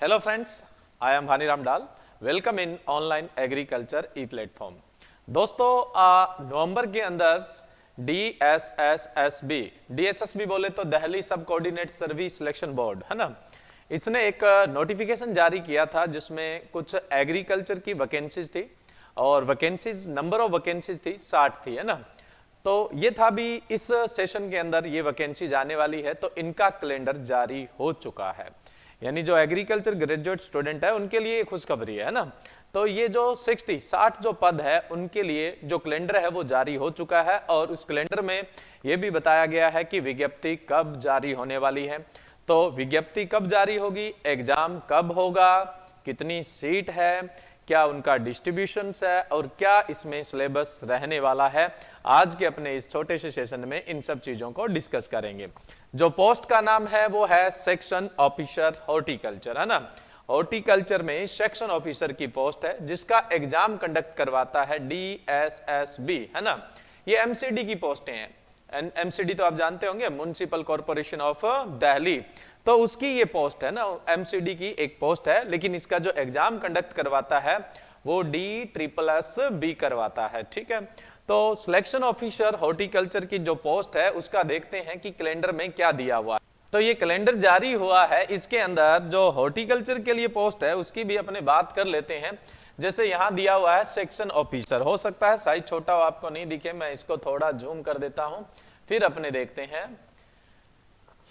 Hello friends, I am Bhaniram Dal. Welcome in online agriculture e-platform. दोस्तों नवंबर के अंदर DSSB बोले तो दिल्ली सब कोऑर्डिनेट सर्विस सिलेक्शन बोर्ड है ना, इसने एक नोटिफिकेशन जारी किया था जिसमें कुछ एग्रीकल्चर की वैकेंसीज थी और वैकेंसीज नंबर ऑफ वैकेंसीज थी 60 थी है ना। तो ये था भी इस सेशन के अंदर ये वैकेंसी आने वाली है, तो इनका कैलेंडर जारी हो चुका है। यानी जो एग्रीकल्चर ग्रेजुएट स्टूडेंट है उनके लिए खुशखबरी है ना। तो ये जो 60 जो पद है उनके लिए जो कैलेंडर है वो जारी हो चुका है और उस कैलेंडर में ये भी बताया गया है कि विज्ञप्ति कब जारी होने वाली है। तो विज्ञप्ति कब जारी होगी, एग्जाम कब होगा, कितनी सीट है, क्या उनका डिस्ट्रीब्यूशन है और क्या इसमें सिलेबस रहने वाला है, आज के अपने इस छोटे से सेशन में इन सब चीजों को डिस्कस करेंगे। जो पोस्ट का नाम है वो है सेक्शन ऑफिसर हॉर्टिकल्चर है ना। हॉर्टिकल्चर में सेक्शन ऑफिसर की पोस्ट है जिसका एग्जाम कंडक्ट करवाता है DSSB है ना। ये MCD की पोस्टें हैं। MCD तो आप जानते होंगे, म्युनिसिपल कॉर्पोरेशन ऑफ दिल्ली, तो उसकी ये पोस्ट है ना, MCD की एक पोस्ट है, लेकिन इसका जो एग्जाम कंडक्ट करवाता है वो DSSB करवाता है, ठीक है। तो सिलेक्शन ऑफिसर हॉर्टिकल्चर की जो पोस्ट है उसका देखते हैं कि कैलेंडर में क्या दिया हुआ है। तो ये कैलेंडर जारी हुआ है, इसके अंदर जो हॉर्टिकल्चर के लिए पोस्ट है उसकी भी अपने बात कर लेते हैं। जैसे यहां दिया हुआ है सेक्शन ऑफिसर, हो सकता है साइज छोटा हो आपको नहीं दिखे, मैं इसको थोड़ा जूम कर देता हूं, फिर अपने देखते हैं।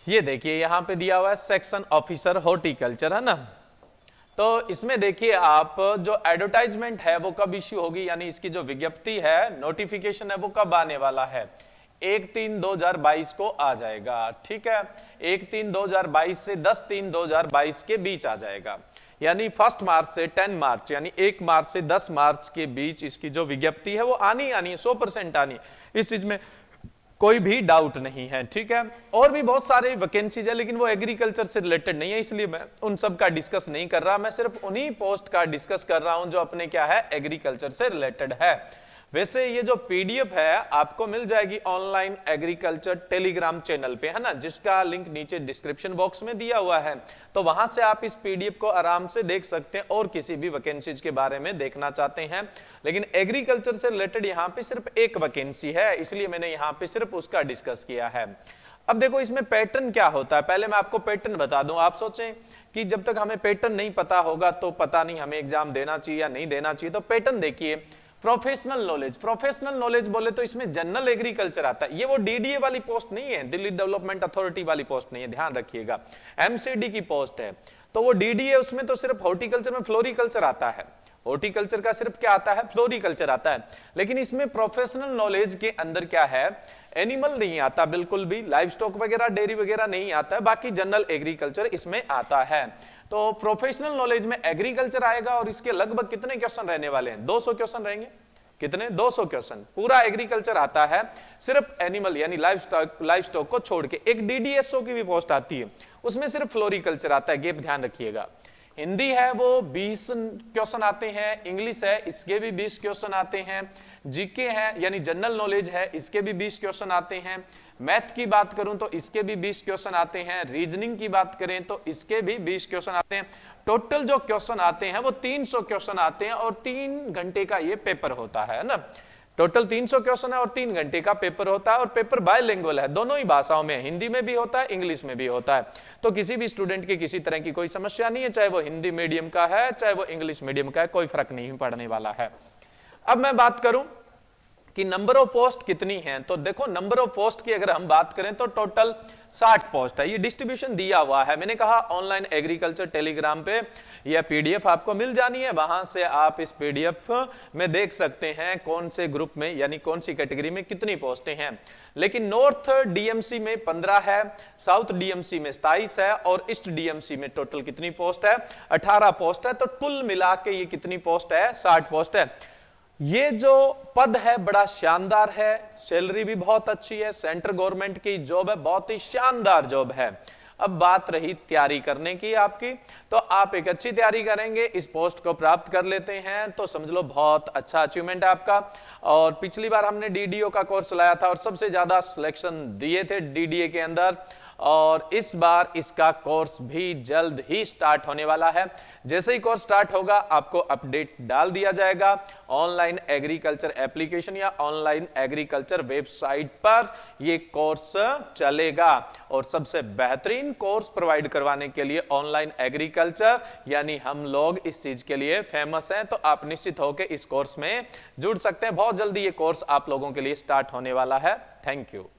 ये देखिए यहां पे दिया हुआ है सेक्शन ऑफिसर हॉर्टिकल्चर है ना। तो इसमें देखिए आप जो एडवर्टाइजमेंट है वो कब इश्यू होगी, यानी इसकी जो विज्ञप्ति है, नोटिफिकेशन है, वो कब आने वाला है, 1/3/2022 को आ जाएगा, ठीक है। 1/3/2022 से 10/3/2022 के बीच आ जाएगा, यानी 1 मार्च से 10 मार्च, यानी 1 मार्च से 10 मार्च के बीच इसकी जो विज्ञप्ति है वो आनी 100% आनी, इस चीज में कोई भी डाउट नहीं है, ठीक है। और भी बहुत सारे वैकेंसीज है लेकिन वो एग्रीकल्चर से रिलेटेड नहीं है, इसलिए मैं उन सब का डिस्कस नहीं कर रहा, मैं सिर्फ उन्हीं पोस्ट का डिस्कस कर रहा हूं जो अपने क्या है एग्रीकल्चर से रिलेटेड है। वैसे ये जो PDF है आपको मिल जाएगी ऑनलाइन एग्रीकल्चर टेलीग्राम चैनल पे है ना, जिसका लिंक नीचे डिस्क्रिप्शन बॉक्स में दिया हुआ है, तो वहां से आप इस PDF को आराम से देख सकते हैं और किसी भी वैकेंसीज के बारे में देखना चाहते हैं। लेकिन एग्रीकल्चर से रिलेटेड यहाँ पे सिर्फ एक वैकेंसी है, इसलिए मैंने यहाँ पे सिर्फ उसका डिस्कस किया है। अब देखो इसमें पैटर्न क्या होता है, पहले मैं आपको पैटर्न बता दूं। आप सोचें कि जब तक हमें पैटर्न नहीं पता होगा तो पता नहीं हमें एग्जाम देना चाहिए या नहीं देना चाहिए। तो पैटर्न देखिए, प्रोफेशनल नॉलेज, प्रोफेशनल नॉलेज बोले तो इसमें जनरल एग्रीकल्चर आता है। ये वो DDA वाली पोस्ट नहीं है, दिल्ली डेवलपमेंट अथॉरिटी वाली पोस्ट नहीं है, ध्यान रखिएगा, MCD की पोस्ट है। तो वो DDA, उसमें तो सिर्फ हॉर्टिकल्चर में फ्लोरिकल्चर आता है, हॉर्टिकल्चर का सिर्फ क्या आता है, फ्लोरिकल्चर आता है। लेकिन इसमें प्रोफेशनल नॉलेज के अंदर क्या है, एनिमल नहीं आता बिल्कुल भी, लाइव स्टॉक वगैरह डेयरी वगैरह नहीं आता है, बाकी जनरल एग्रीकल्चर इसमें आता है। तो प्रोफेशनल नॉलेज में एग्रीकल्चर आएगा और इसके लगभग कितने क्वेश्चन रहने वाले हैं, 200 क्वेश्चन रहेंगे। कितने, 200 क्वेश्चन, पूरा एग्रीकल्चर आता है, सिर्फ एनिमल यानी लाइव स्टॉक को छोड़ के। एक DDSO की भी पोस्ट आती है, उसमें सिर्फ फ्लोरिकल्चर आता है, गेप ध्यान रखिएगा। हिंदी है वो 20 क्वेश्चन आते हैं, इंग्लिश है इसके भी 20 क्वेश्चन आते हैं, जीके है यानी जनरल नॉलेज है इसके भी 20 क्वेश्चन आते हैं, मैथ की बात करूं तो इसके भी 20 क्वेश्चन आते हैं, रीजनिंग की बात करें तो इसके भी 20 क्वेश्चन आते हैं। टोटल जो क्वेश्चन आते हैं वो 300 क्वेश्चन आते हैं और 3 घंटे का ये पेपर होता है ना। टोटल 300 क्वेश्चन है और 3 घंटे का पेपर होता है, और पेपर बायलिंगुअल है, दोनों ही भाषाओं में, हिंदी में भी होता है, इंग्लिश में भी होता है। तो किसी भी स्टूडेंट की किसी तरह की कोई समस्या नहीं है, चाहे वो हिंदी मीडियम का है चाहे वो इंग्लिश मीडियम का है, कोई फर्क नहीं पड़ने वाला है। अब मैं बात करूं कि नंबर ऑफ पोस्ट कितनी हैं, तो देखो नंबर ऑफ पोस्ट की अगर हम बात करें तो टोटल 60 पोस्ट है। ये डिस्ट्रीब्यूशन दिया हुआ है, मैंने कहा ऑनलाइन एग्रीकल्चर टेलीग्राम पे यह PDF आपको मिल जानी है, वहां से आप इस PDF में देख सकते हैं कौन से ग्रुप में यानी कौन सी कैटेगरी में कितनी पोस्टें हैं। लेकिन नॉर्थ DMC में 15 है, साउथ DMC में 27 है और ईस्ट DMC में टोटल कितनी पोस्ट है, 18 पोस्ट है। तो कुल मिला के ये कितनी पोस्ट है, 60 पोस्ट है। ये जो पद है बड़ा शानदार है, सैलरी भी बहुत अच्छी है, सेंट्रल गवर्नमेंट की जॉब है, बहुत ही शानदार जॉब है। अब बात रही तैयारी करने की आपकी, तो आप एक अच्छी तैयारी करेंगे, इस पोस्ट को प्राप्त कर लेते हैं तो समझ लो बहुत अच्छा अचीवमेंट है आपका। और पिछली बार हमने DDO का कोर्स लाया था और सबसे ज्यादा सिलेक्शन दिए थे DDA के अंदर, और इस बार इसका कोर्स भी जल्द ही स्टार्ट होने वाला है। जैसे ही कोर्स स्टार्ट होगा आपको अपडेट डाल दिया जाएगा। ऑनलाइन एग्रीकल्चर एप्लीकेशन या ऑनलाइन एग्रीकल्चर वेबसाइट पर यह कोर्स चलेगा और सबसे बेहतरीन कोर्स प्रोवाइड करवाने के लिए ऑनलाइन एग्रीकल्चर यानी हम लोग इस चीज के लिए फेमस हैं। तो आप निश्चित होकर इस कोर्स में जुड़ सकते हैं। बहुत जल्दी ये कोर्स आप लोगों के लिए स्टार्ट होने वाला है। Thank you.